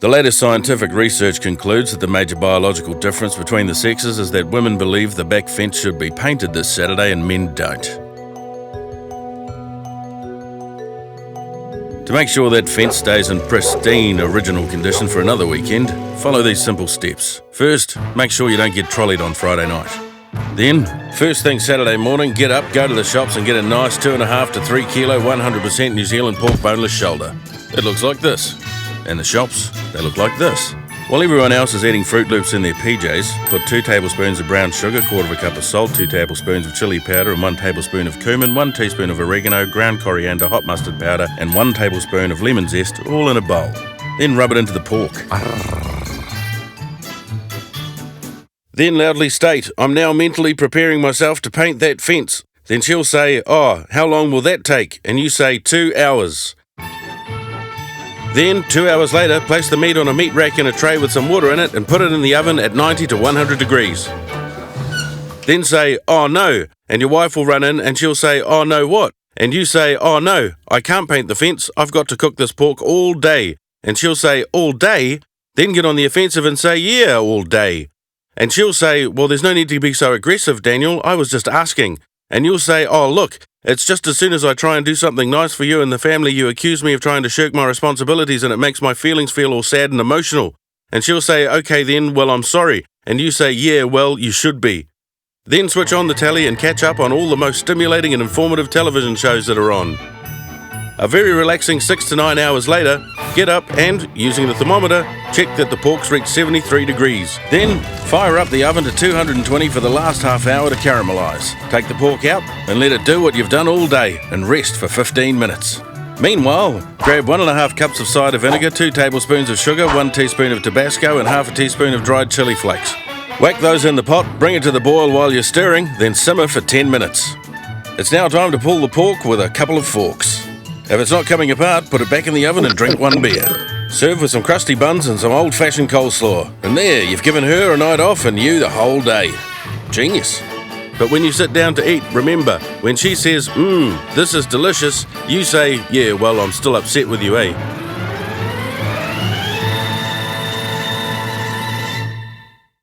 The latest scientific research concludes that the major biological difference between the sexes is that women believe the back fence should be painted this Saturday and men don't. To make sure that fence stays in pristine original condition for another weekend, follow these simple steps. First, make sure you don't get trolleyed on Friday night. Then, first thing Saturday morning, get up, go to the shops and get a nice 2.5 to 3 kilo 100% New Zealand pork boneless shoulder. It looks like this. And the shops, they look like this. While everyone else is eating Fruit Loops in their PJs, put 2 tablespoons of brown sugar, 1/4 cup of salt, 2 tablespoons of chili powder and 1 tablespoon of cumin, 1 teaspoon of oregano, ground coriander, hot mustard powder and 1 tablespoon of lemon zest, all in a bowl. Then rub it into the pork. Then loudly state, "I'm now mentally preparing myself to paint that fence." Then she'll say, "Oh, how long will that take?" And you say, 2 hours. Then, 2 hours later, place the meat on a meat rack in a tray with some water in it and put it in the oven at 90 to 100 degrees. Then say, "Oh no," and your wife will run in and she'll say, "Oh no what?" And you say, "Oh no, I can't paint the fence, I've got to cook this pork all day." And she'll say, "All day?" Then get on the offensive and say, "Yeah, all day." And she'll say, "Well, there's no need to be so aggressive, Daniel, I was just asking." And you'll say, "Oh, look, it's just as soon as I try and do something nice for you and the family, you accuse me of trying to shirk my responsibilities and it makes my feelings feel all sad and emotional." And she'll say, "Okay then, well, I'm sorry." And you say, "Yeah, well, you should be." Then switch on the telly and catch up on all the most stimulating and informative television shows that are on. A very relaxing 6 to 9 hours later, get up and, using the thermometer, check that the pork's reached 73 degrees. Then, fire up the oven to 220 for the last half hour to caramelise. Take the pork out and let it do what you've done all day and rest for 15 minutes. Meanwhile, grab 1.5 cups of cider vinegar, 2 tablespoons of sugar, 1 teaspoon of Tabasco and half a teaspoon of dried chili flakes. Whack those in the pot, bring it to the boil while you're stirring, then simmer for 10 minutes. It's now time to pull the pork with a couple of forks. If it's not coming apart, put it back in the oven and drink 1 beer. Serve with some crusty buns and some old-fashioned coleslaw. And there, you've given her a night off and you the whole day. Genius. But when you sit down to eat, remember, when she says, "This is delicious," you say, "Yeah, well, I'm still upset with you, eh?"